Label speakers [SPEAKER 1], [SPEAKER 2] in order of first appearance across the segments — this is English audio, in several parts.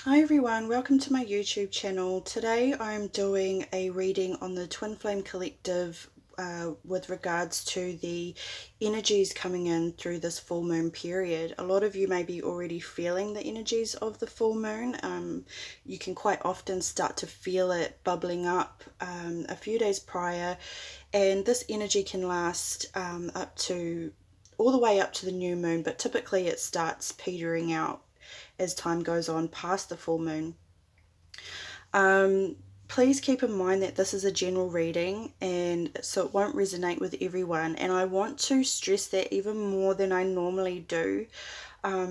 [SPEAKER 1] Hi everyone, welcome to my YouTube channel. Today I'm doing a reading on the Twin Flame Collective with regards to the energies coming in through this full moon period. A lot of you may be already feeling the energies of the full moon. You can quite often start to feel it bubbling up a few days prior, and this energy can last up to all the way up to the new moon, but typically it starts petering out as time goes on past the full moon. Um, Please keep in mind that this is a general reading and so it won't resonate with everyone. And I want to stress that even more than I normally do,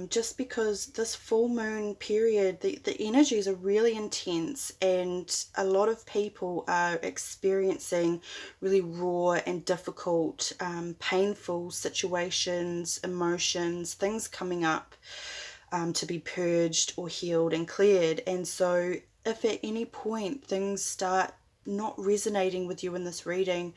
[SPEAKER 1] just because this full moon period, the energies are really intense and a lot of people are experiencing really raw and difficult, painful situations, emotions, things coming up to be purged or healed and cleared. And so, if at any point things start not resonating with you in this reading,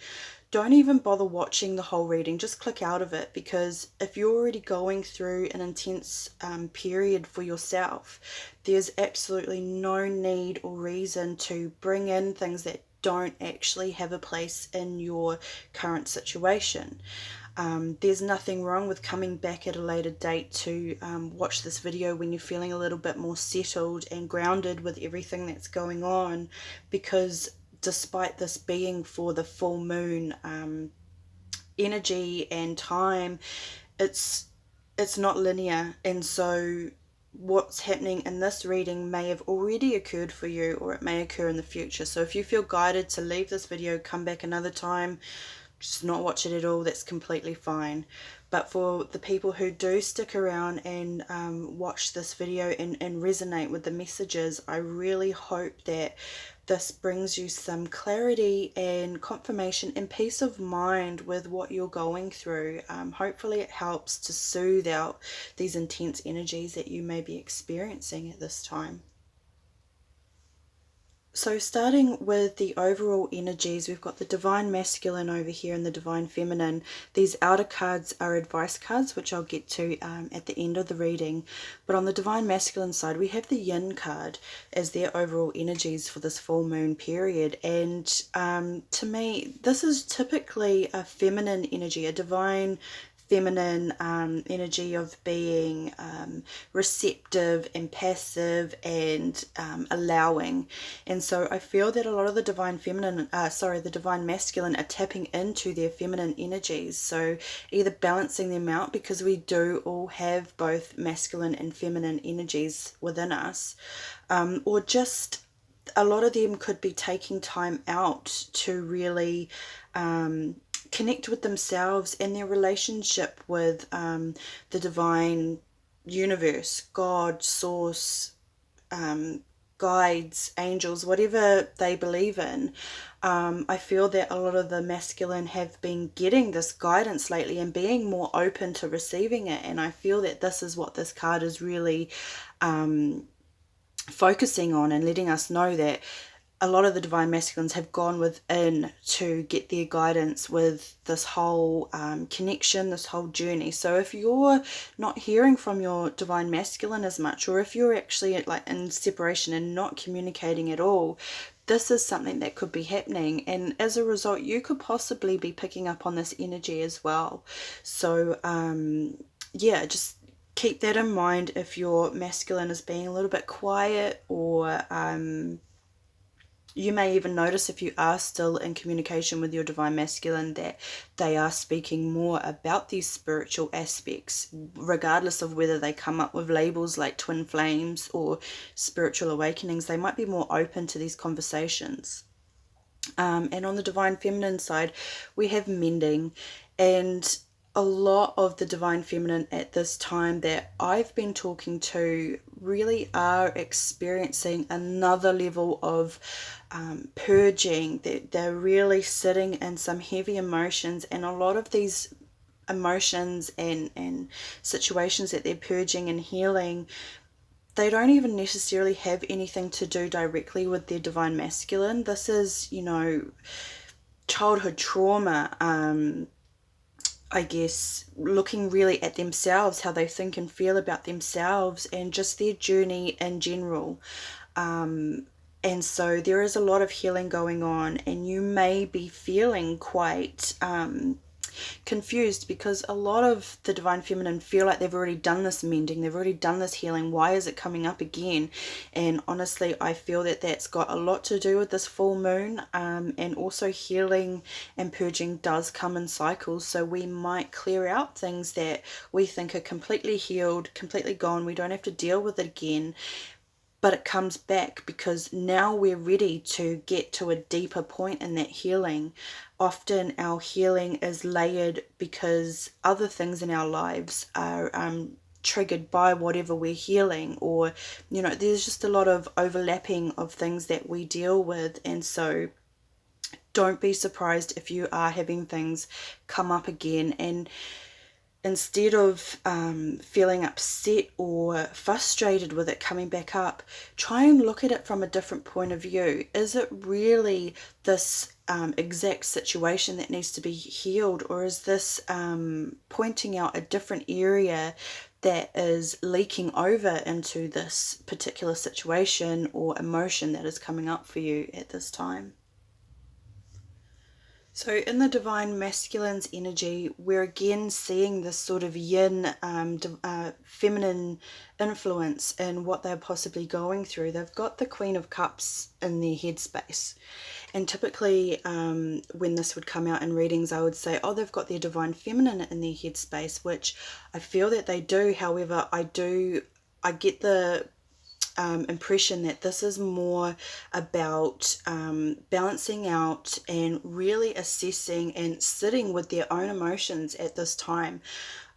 [SPEAKER 1] don't even bother watching the whole reading. Just click out of it, because if you're already going through an intense period for yourself, there's absolutely no need or reason to bring in things that don't actually have a place in your current situation. There's nothing wrong with coming back at a later date to watch this video when you're feeling a little bit more settled and grounded with everything that's going on, because despite this being for the full moon energy and time, it's it's not linear, and so what's happening in this reading may have already occurred for you, or it may occur in the future. So if you feel guided to leave this video, come back another time, just not watch it at all, that's completely fine. But for the people who do stick around and watch this video and resonate with the messages, I really hope that this brings you some clarity and confirmation and peace of mind with what you're going through. Hopefully it helps to soothe out these intense energies that you may be experiencing at this time. So starting with the overall energies, we've got the Divine Masculine over here and the Divine Feminine. These outer cards are advice cards, which I'll get to at the end of the reading. But on the Divine Masculine side, we have the Yin card as their overall energies for this full moon period. And to me, this is typically a feminine energy, a divine feminine energy of being receptive and passive and allowing. And so I feel that a lot of the divine feminine, the divine masculine are tapping into their feminine energies. So either balancing them out, because we do all have both masculine and feminine energies within us, or just a lot of them could be taking time out to really connect with themselves and their relationship with the divine universe, God, source, guides, angels, whatever they believe in. I feel that a lot of the masculine have been getting this guidance lately and being more open to receiving it. And I feel that this is what this card is really focusing on, and letting us know that a lot of the divine masculines have gone within to get their guidance with this whole connection, this whole journey. So if you're not hearing from your divine masculine as much, or if you're actually like in separation and not communicating at all, this is something that could be happening, and as a result you could possibly be picking up on this energy as well. So yeah, just keep that in mind if your masculine is being a little bit quiet, or you may even notice, if you are still in communication with your divine masculine, that they are speaking more about these spiritual aspects, regardless of whether they come up with labels like twin flames or spiritual awakenings. They might be more open to these conversations. And on the divine feminine side, we have mending, and a lot of the divine feminine at this time that I've been talking to really are experiencing another level of purging. They're really sitting in some heavy emotions, and a lot of these emotions and situations that they're purging and healing, they don't even necessarily have anything to do directly with their divine masculine. This is, childhood trauma, I guess, looking really at themselves, how they think and feel about themselves, and just their journey in general. And so there is a lot of healing going on, and you may be feeling quite confused because a lot of the divine feminine feel like they've already done this mending, they've already done this healing. Why is it coming up again? And honestly, I feel that that's got a lot to do with this full moon, and also healing and purging does come in cycles. So we might clear out things that we think are completely healed, completely gone, we don't have to deal with it again, but it comes back because now we're ready to get to a deeper point in that healing. Often our healing is layered because other things in our lives are triggered by whatever we're healing, or there's just a lot of overlapping of things that we deal with. And so don't be surprised if you are having things come up again, and instead of feeling upset or frustrated with it coming back up, try and look at it from a different point of view. Is it really this exact situation that needs to be healed, or is this pointing out a different area that is leaking over into this particular situation or emotion that is coming up for you at this time? So in the divine masculine's energy, we're again seeing this sort of yin, feminine influence in what they're possibly going through. They've got the Queen of Cups in their headspace. And typically when this would come out in readings, I would say, oh, they've got their divine feminine in their headspace, which I feel that they do. However, I get the impression that this is more about balancing out and really assessing and sitting with their own emotions at this time,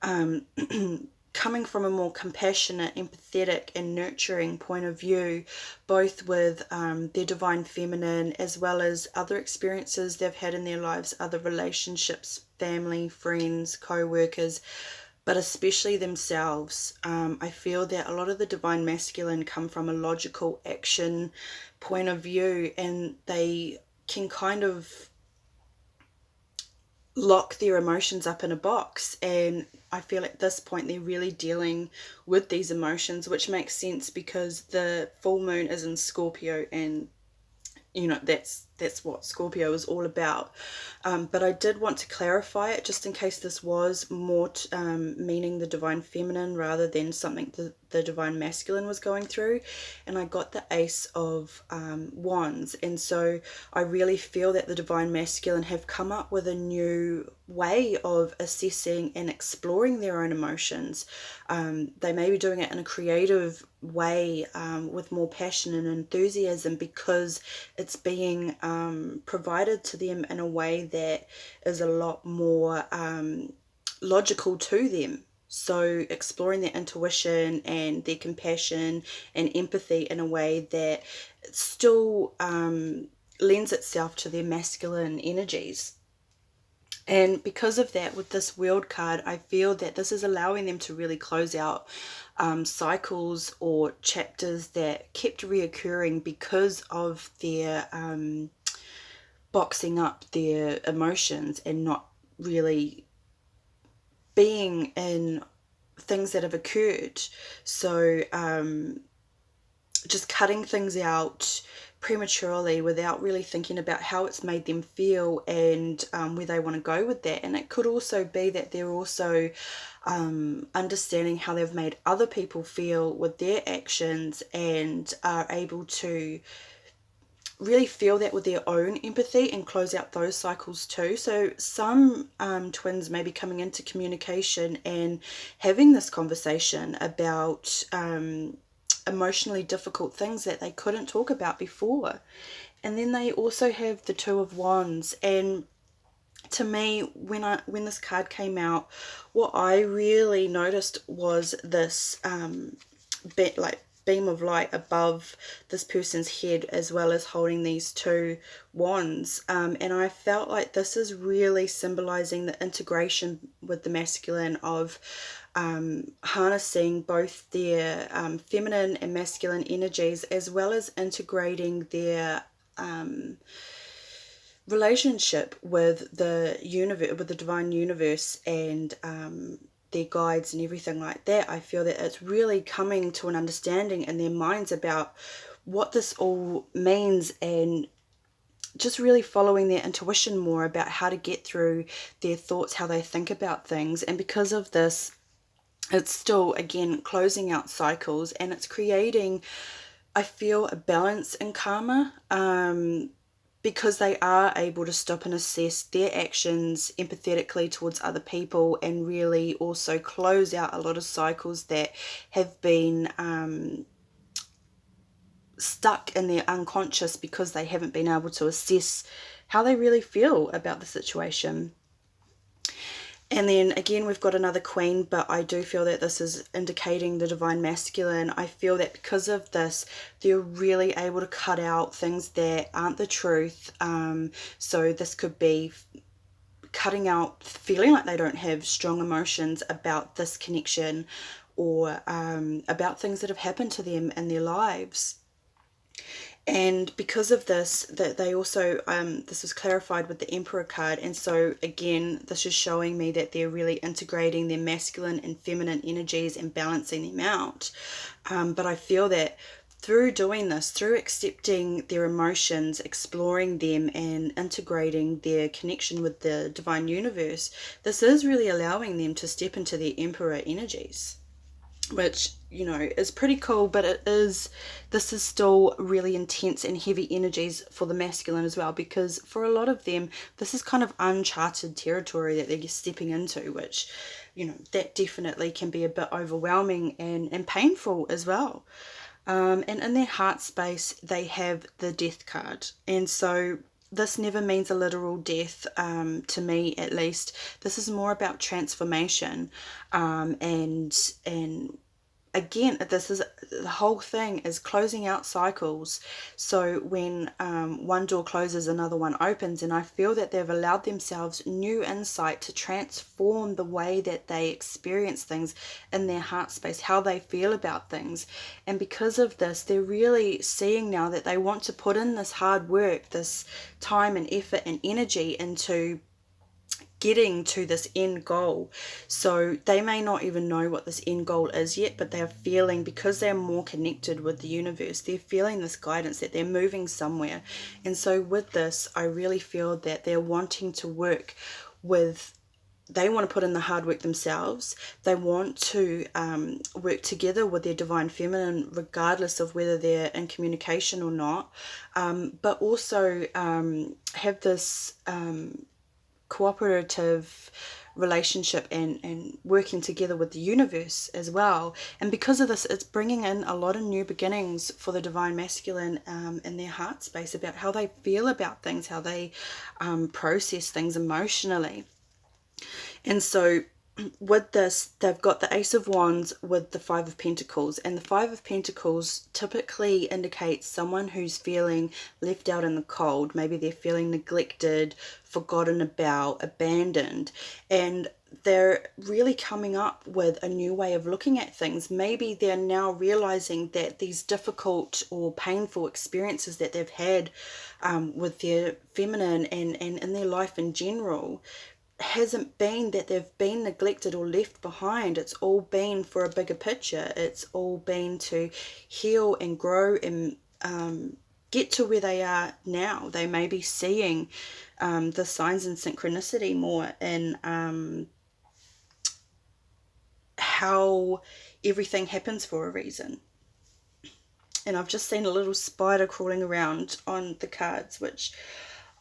[SPEAKER 1] coming from a more compassionate, empathetic and nurturing point of view, both with their divine feminine as well as other experiences they've had in their lives, other relationships, family, friends, co-workers, but especially themselves. I feel that a lot of the divine masculine come from a logical action point of view, and they can kind of lock their emotions up in a box. And I feel at this point they're really dealing with these emotions, which makes sense because the full moon is in Scorpio, and that's what Scorpio is all about. But I did want to clarify it just in case this was more meaning the divine feminine rather than something the divine masculine was going through. And I got the Ace of Wands, and so I really feel that the divine masculine have come up with a new way of assessing and exploring their own emotions. They may be doing it in a creative way, with more passion and enthusiasm, because it's being provided to them in a way that is a lot more logical to them. So exploring their intuition and their compassion and empathy in a way that still lends itself to their masculine energies. And because of that, with this World card, I feel that this is allowing them to really close out cycles or chapters that kept reoccurring because of their boxing up their emotions and not really being in things that have occurred. So just cutting things out prematurely without really thinking about how it's made them feel and where they want to go with that. And it could also be that they're also understanding how they've made other people feel with their actions, and are able to really feel that with their own empathy and close out those cycles too. So some twins may be coming into communication and having this conversation about emotionally difficult things that they couldn't talk about before. And then they also have the Two of Wands, and to me, when this card came out, what I really noticed was this beam of light above this person's head, as well as holding these two wands, and I felt like this is really symbolizing the integration with the masculine of harnessing both their feminine and masculine energies, as well as integrating their relationship with the universe, with the divine universe, and their guides and everything like that, I feel that it's really coming to an understanding in their minds about what this all means, and just really following their intuition more about how to get through their thoughts, how they think about things. And because of this, it's still, again, closing out cycles, and it's creating, I feel, a balance in karma, because they are able to stop and assess their actions empathetically towards other people, and really also close out a lot of cycles that have been stuck in their unconscious because they haven't been able to assess how they really feel about the situation. And then again, we've got another queen, but I do feel that this is indicating the divine masculine. I feel that because of this, they're really able to cut out things that aren't the truth. So this could be cutting out feeling like they don't have strong emotions about this connection, or about things that have happened to them in their lives. And because of this, that they also, this was clarified with the Emperor card. And so again, this is showing me that they're really integrating their masculine and feminine energies and balancing them out. But I feel that through doing this, through accepting their emotions, exploring them, and integrating their connection with the divine universe, this is really allowing them to step into their Emperor energies, which, you know, is pretty cool. But this is still really intense and heavy energies for the masculine as well, because for a lot of them, this is kind of uncharted territory that they're stepping into, which, you know, that definitely can be a bit overwhelming and painful as well. And in their heart space, they have the Death card. And so this never means a literal death, to me at least. This is more about transformation, and again, this is, the whole thing is closing out cycles. So when one door closes, another one opens, and I feel that they've allowed themselves new insight to transform the way that they experience things in their heart space, how they feel about things. And because of this, they're really seeing now that they want to put in this hard work, this time and effort and energy into getting to this end goal. So they may not even know what this end goal is yet, but they're feeling, because they're more connected with the universe, they're feeling this guidance that they're moving somewhere. And so with this, I really feel that they're wanting to work with, they want to put in the hard work themselves. They want to work together with their divine feminine, regardless of whether they're in communication or not, but also have this cooperative relationship and working together with the universe as well. And because of this, it's bringing in a lot of new beginnings for the divine masculine, in their heart space, about how they feel about things, how they process things emotionally. And so with this, they've got the Ace of Wands with the Five of Pentacles, and the Five of Pentacles typically indicates someone who's feeling left out in the cold. Maybe they're feeling neglected, forgotten about, abandoned, and they're really coming up with a new way of looking at things. Maybe they're now realizing that these difficult or painful experiences that they've had with their feminine and in their life in general hasn't been that they've been neglected or left behind. It's all been for a bigger picture. It's all been to heal and grow and get to where they are now. They may be seeing the signs and synchronicity more in how everything happens for a reason. And I've just seen a little spider crawling around on the cards, which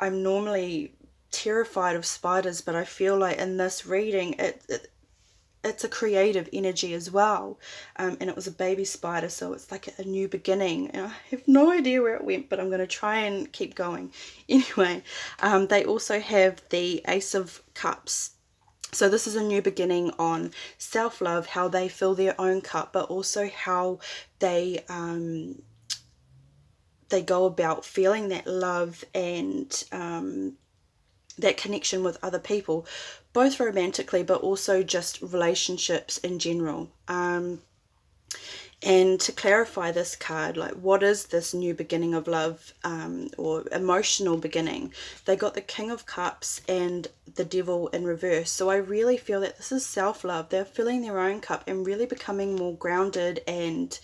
[SPEAKER 1] I'm normally terrified of spiders, but I feel like in this reading it's a creative energy as well, and it was a baby spider, so it's like a new beginning, and I have no idea where it went, but I'm going to try and keep going anyway. They also have the Ace of Cups. So this is a new beginning on self-love, how they fill their own cup, but also how they go about feeling that love and that connection with other people, both romantically but also just relationships in general. And to clarify this card, like, what is this new beginning of love, or emotional beginning? They got the King of Cups and the Devil in reverse. So I really feel that this is self-love. They're filling their own cup and really becoming more grounded and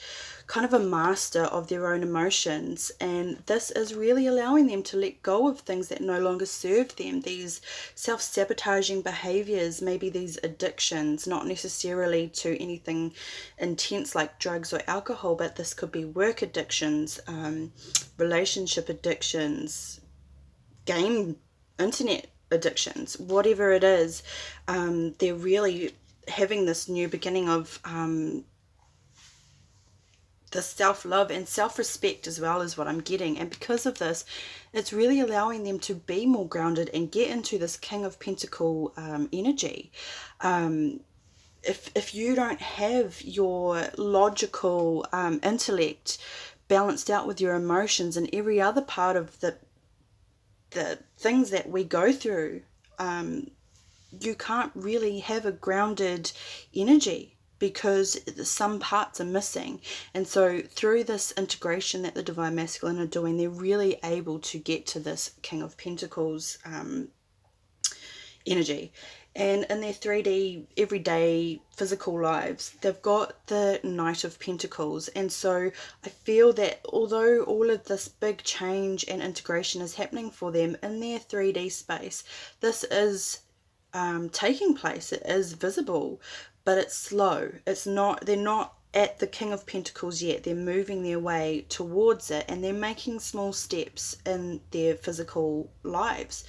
[SPEAKER 1] kind of a master of their own emotions. And this is really allowing them to let go of things that no longer serve them, these self-sabotaging behaviors, maybe these addictions, not necessarily to anything intense like drugs or alcohol, but this could be work addictions, relationship addictions, game, internet addictions, whatever it is. They're really having this new beginning of the self-love and self-respect as well, is what I'm getting. And because of this, it's really allowing them to be more grounded and get into this King of Pentacle energy. If you don't have your logical intellect balanced out with your emotions and every other part of the things that we go through, you can't really have a grounded energy, because some parts are missing. And so through this integration that the Divine Masculine are doing, they're really able to get to this King of Pentacles energy. And in their 3D everyday physical lives, they've got the Knight of Pentacles. And so I feel that although all of this big change and integration is happening for them in their 3D space, this is taking place. It is visible, but it's slow. It's not, they're not at the King of Pentacles yet. They're moving their way towards it, and they're making small steps in their physical lives.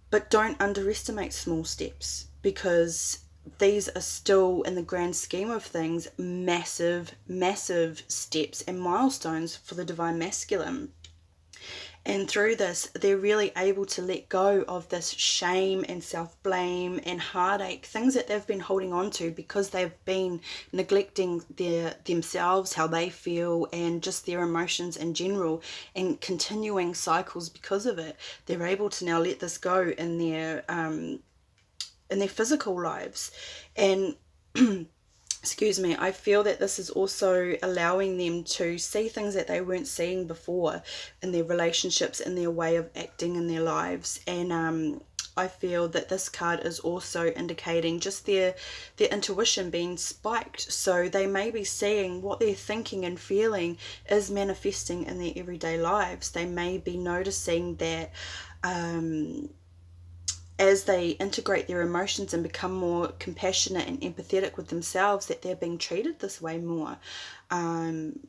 [SPEAKER 1] But don't underestimate small steps, because these are still, in the grand scheme of things, massive, massive steps and milestones for the Divine Masculine. And through this, they're really able to let go of this shame and self-blame and heartache, things that they've been holding on to because they've been neglecting themselves, how they feel, and just their emotions in general, and continuing cycles because of it. They're able to now let this go in their physical lives. And excuse me, I feel that this is also allowing them to see things that they weren't seeing before in their relationships, in their way of acting in their lives. And I feel that this card is also indicating just their intuition being spiked. So they may be seeing what they're thinking and feeling is manifesting in their everyday lives. They may be noticing that as they integrate their emotions and become more compassionate and empathetic with themselves, that they're being treated this way more. And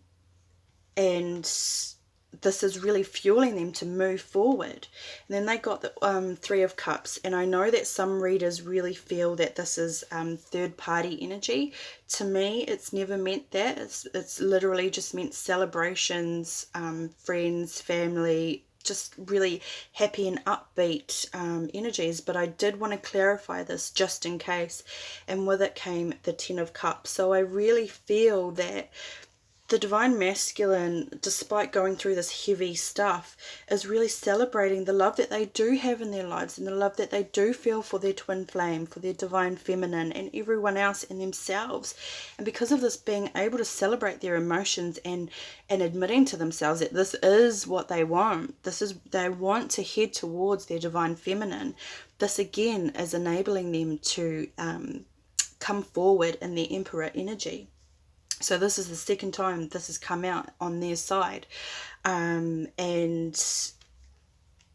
[SPEAKER 1] this is really fueling them to move forward. And then they got the Three of Cups, and I know that some readers really feel that this is third party energy. To me, it's never meant that. It's literally just meant celebrations, friends, family, just really happy and upbeat energies. But I did want to clarify this just in case, and with it came the Ten of Cups. So I really feel that the Divine Masculine, despite going through this heavy stuff, is really celebrating the love that they do have in their lives, and the love that they do feel for their twin flame, for their Divine Feminine, and everyone else, and themselves. And because of this, being able to celebrate their emotions and admitting to themselves that this is what they want, they want to head towards their Divine Feminine. This again is enabling them to come forward in their Emperor energy. So this is the second time this has come out on their side. And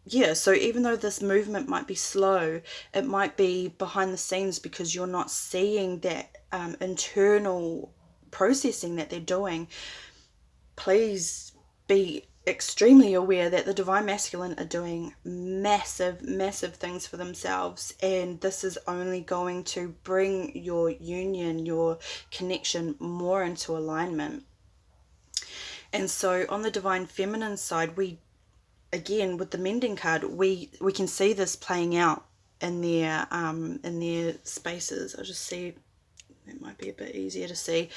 [SPEAKER 1] yeah, so even though this movement might be slow, it might be behind the scenes because you're not seeing that internal processing that they're doing. Please be extremely aware that the Divine Masculine are doing massive, massive things for themselves, and this is only going to bring your union, your connection more into alignment. And so on the Divine Feminine side, we, again, with the Mending card, we can see this playing out in their spaces. I'll just see, it might be a bit easier to see.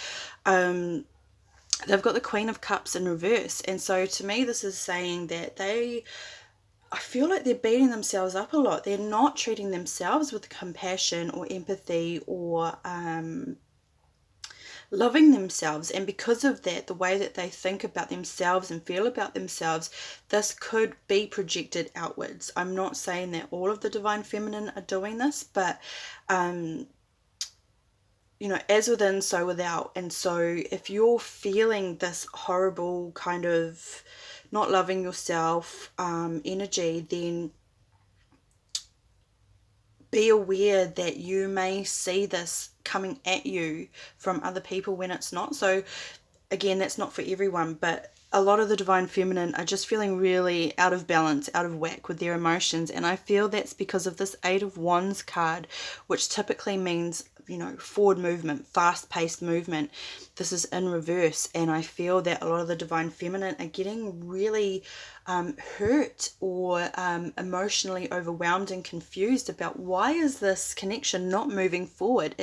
[SPEAKER 1] They've got the Queen of Cups in reverse. And so to me, this is saying that I feel like they're beating themselves up a lot. They're not treating themselves with compassion or empathy or loving themselves. And because of that, the way that they think about themselves and feel about themselves, this could be projected outwards. I'm not saying that all of the divine feminine are doing this, but as within, so without. And so if you're feeling this horrible kind of not loving yourself energy, then be aware that you may see this coming at you from other people when it's not. So again, that's not for everyone, but a lot of the divine feminine are just feeling really out of balance, out of whack with their emotions. And I feel that's because of this Eight of Wands card, which typically means, forward movement, fast-paced movement. This is in reverse, and I feel that a lot of the divine feminine are getting really hurt or emotionally overwhelmed and confused about why is this connection not moving forward.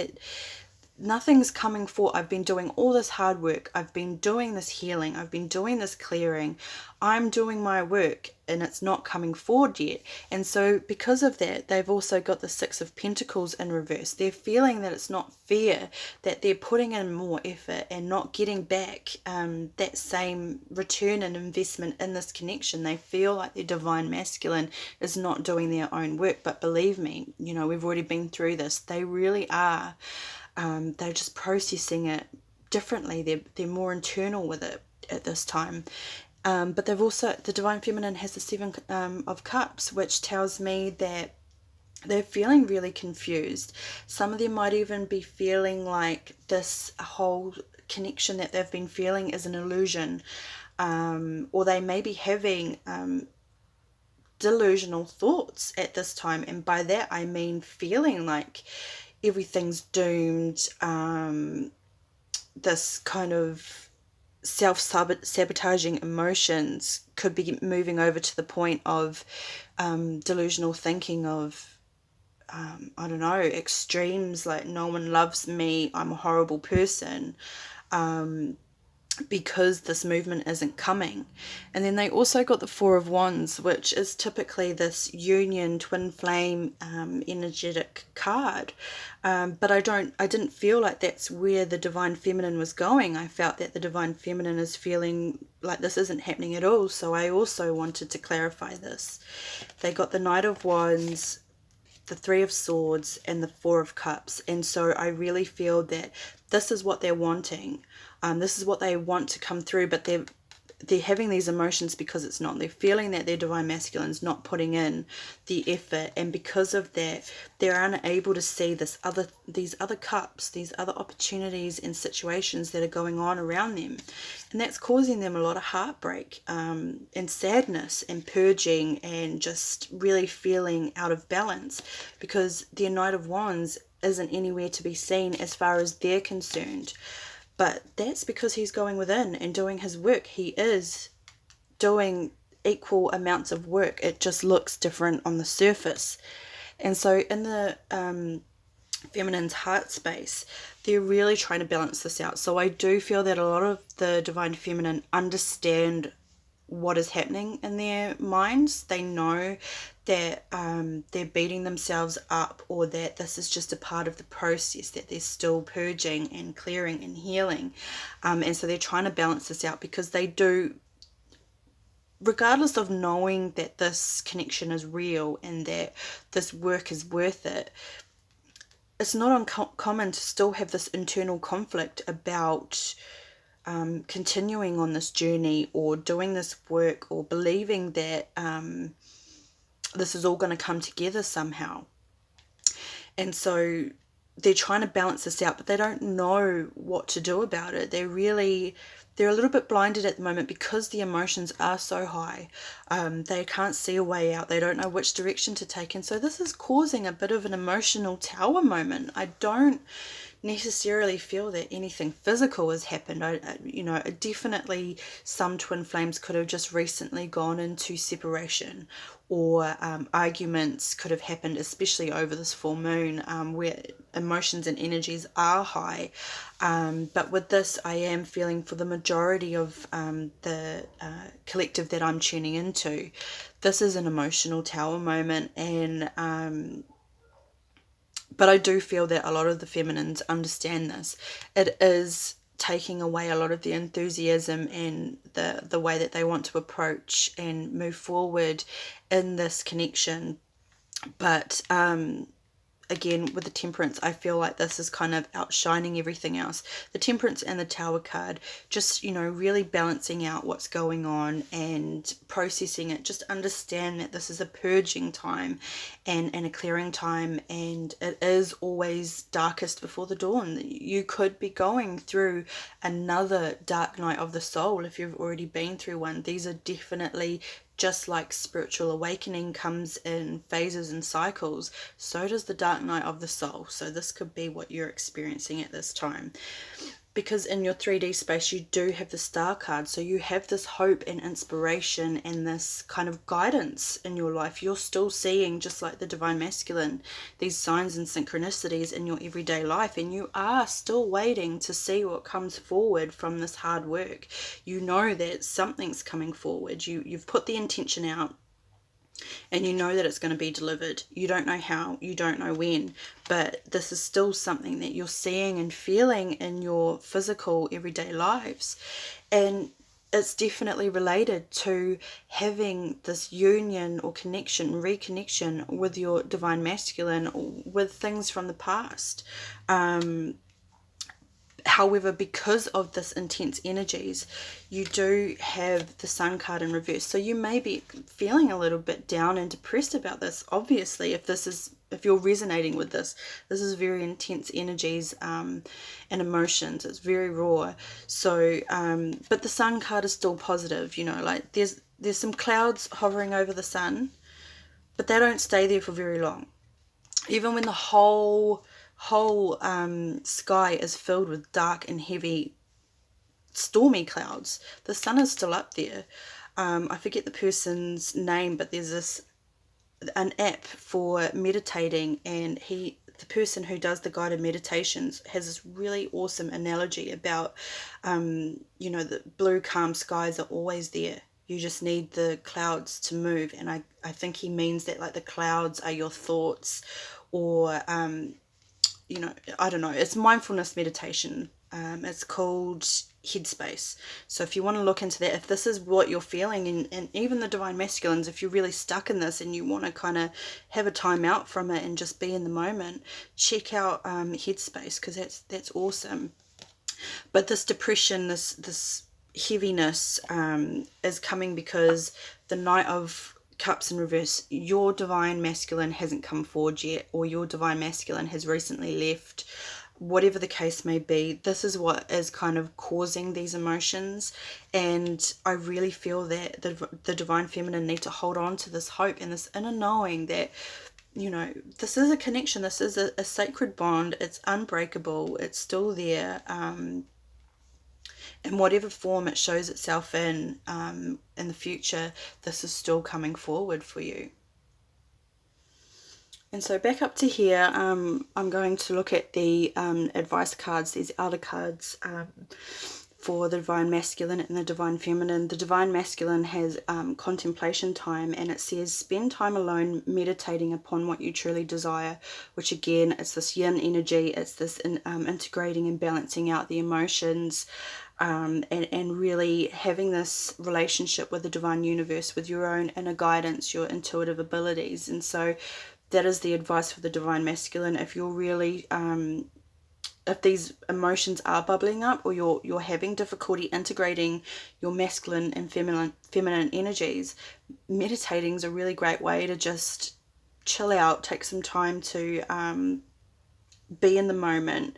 [SPEAKER 1] Nothing's coming forward. I've been doing all this hard work. I've been doing this healing. I've been doing this clearing. I'm doing my work and it's not coming forward yet. And so because of that, they've also got the Six of Pentacles in reverse. They're feeling that it's not fair, that they're putting in more effort and not getting back that same return and investment in this connection. They feel like their divine masculine is not doing their own work. But believe me, we've already been through this. They really are. They're just processing it differently. They're more internal with it at this time. But they've also, the divine feminine has the Seven of Cups, which tells me that they're feeling really confused. Some of them might even be feeling like this whole connection that they've been feeling is an illusion, or they may be having delusional thoughts at this time. And by that I mean feeling like everything's doomed, this kind of self-sabotaging emotions could be moving over to the point of delusional thinking of, I don't know, extremes like no one loves me, I'm a horrible person, because this movement isn't coming. And then they also got the Four of Wands, which is typically this union, twin flame, energetic card. But I didn't feel like that's where the divine feminine was going. I felt that the divine feminine is feeling like this isn't happening at all. So I also wanted to clarify this. They got the Knight of Wands, the Three of Swords, and the Four of Cups. And so I really feel that this is what they're wanting. This is what they want to come through, but they're having these emotions because it's not. They're feeling that their divine masculine's not putting in the effort, and because of that, they're unable to see these other cups, these other opportunities and situations that are going on around them, and that's causing them a lot of heartbreak, and sadness, and purging, and just really feeling out of balance, because the Knight of Wands isn't anywhere to be seen as far as they're concerned. But that's because he's going within and doing his work. He is doing equal amounts of work. It just looks different on the surface. And so in the feminine's heart space, they're really trying to balance this out. So I do feel that a lot of the divine feminine understand what is happening in their minds. They know that they're beating themselves up, or that this is just a part of the process, that they're still purging and clearing and healing, and so they're trying to balance this out, because they do, regardless of knowing that this connection is real and that this work is worth it, it's not uncommon to still have this internal conflict about continuing on this journey, or doing this work, or believing that this is all going to come together somehow. And so they're trying to balance this out, but they don't know what to do about it. They're a little bit blinded at the moment because the emotions are so high. They can't see a way out. They don't know which direction to take. And so this is causing a bit of an emotional tower moment. I don't necessarily feel that anything physical has happened. Definitely some twin flames could have just recently gone into separation, or arguments could have happened, especially over this full moon, where emotions and energies are high. But with this, I am feeling, for the majority of the collective that I'm tuning into, this is an emotional tower moment. And but I do feel that a lot of the feminines understand this. It is taking away a lot of the enthusiasm and the way that they want to approach and move forward in this connection. But again, with the Temperance, I feel like this is kind of outshining everything else. The Temperance and the Tower card, just, really balancing out what's going on and processing it. Just understand that this is a purging time and a clearing time, and it is always darkest before the dawn. You could be going through another dark night of the soul if you've already been through one. These are definitely, just like spiritual awakening comes in phases and cycles, so does the dark night of the soul. So this could be what you're experiencing at this time. Because in your 3D space, you do have the Star card. So you have this hope and inspiration and this kind of guidance in your life. You're still seeing, just like the Divine Masculine, these signs and synchronicities in your everyday life. And you are still waiting to see what comes forward from this hard work. You know that something's coming forward. You've put the intention out, and you know that it's going to be delivered. You don't know how, you don't know when, but this is still something that you're seeing and feeling in your physical everyday lives. And it's definitely related to having this union or connection, reconnection with your Divine Masculine, with things from the past. However, because of this intense energies, you do have the Sun card in reverse. So you may be feeling a little bit down and depressed about this. Obviously, if you're resonating with this is very intense energies and emotions. It's very raw. So, but the Sun card is still positive. Like there's some clouds hovering over the sun, but they don't stay there for very long. Even when the whole sky is filled with dark and heavy stormy clouds, the sun is still up there. I forget the person's name, but there's an app for meditating, and the person who does the guided meditations has this really awesome analogy about the blue calm skies are always there. You just need the clouds to move. And I think he means that, like, the clouds are your thoughts, or I don't know, it's mindfulness meditation. It's called Headspace. So if you want to look into that, if this is what you're feeling, and even the Divine Masculines, if you're really stuck in this and you want to kind of have a time out from it and just be in the moment, check out Headspace, because that's awesome. But this depression, this heaviness is coming because the Knight of Cups in reverse, your Divine Masculine hasn't come forward yet, or your Divine Masculine has recently left. Whatever the case may be, this is what is kind of causing these emotions. And I really feel that the Divine Feminine need to hold on to this hope and this inner knowing that, this is a connection, this is a sacred bond, it's unbreakable, it's still there. In whatever form it shows itself in the future, this is still coming forward for you. And so back up to here, I'm going to look at the advice cards, these outer cards for the Divine Masculine and the Divine Feminine. The Divine Masculine has contemplation time, and it says spend time alone meditating upon what you truly desire, which again, it's this yin energy, it's this integrating and balancing out the emotions, and really having this relationship with the divine universe, with your own inner guidance, your intuitive abilities. And so that is the advice for the Divine Masculine. If you're really if these emotions are bubbling up, or you're having difficulty integrating your masculine and feminine energies, meditating is a really great way to just chill out, take some time to be in the moment.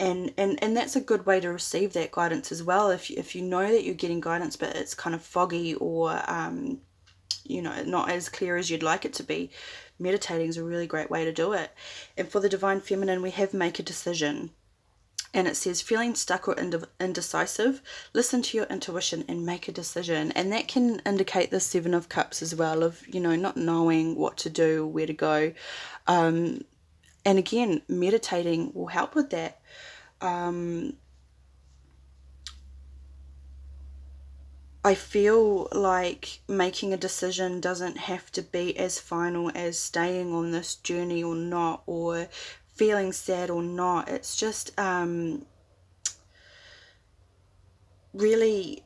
[SPEAKER 1] And that's a good way to receive that guidance as well. If you know that you're getting guidance but it's kind of foggy, or not as clear as you'd like it to be, meditating is a really great way to do it. And for the Divine Feminine, we have make a decision. And it says, feeling stuck or indecisive, listen to your intuition and make a decision. And that can indicate the Seven of Cups as well, of, not knowing what to do, where to go. And again, meditating will help with that. I feel like making a decision doesn't have to be as final as staying on this journey or not, or feeling sad or not. It's just really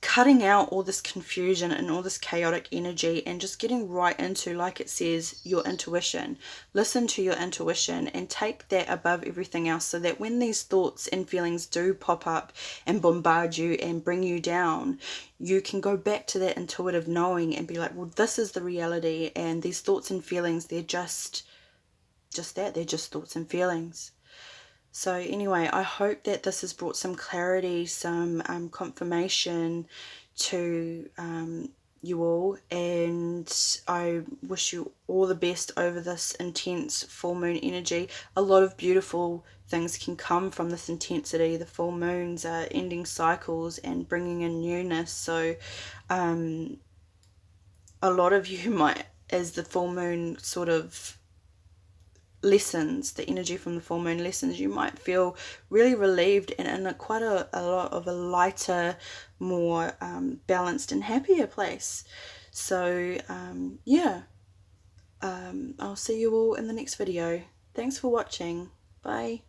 [SPEAKER 1] cutting out all this confusion and all this chaotic energy and just getting right into, like it says, your intuition. Listen to your intuition and take that above everything else, so that when these thoughts and feelings do pop up and bombard you and bring you down, you can go back to that intuitive knowing and be like, well, this is the reality, and these thoughts and feelings, they're just that, they're just thoughts and feelings. So anyway, I hope that this has brought some clarity, some confirmation to you all, and I wish you all the best over this intense full moon energy. A lot of beautiful things can come from this intensity. The full moons are ending cycles and bringing in newness, so a lot of you might, as the full moon sort of lessons, the energy from the full moon lessons, you might feel really relieved and in quite a lot of a lighter, more balanced and happier place. So yeah, I'll see you all in the next video. Thanks for watching. Bye.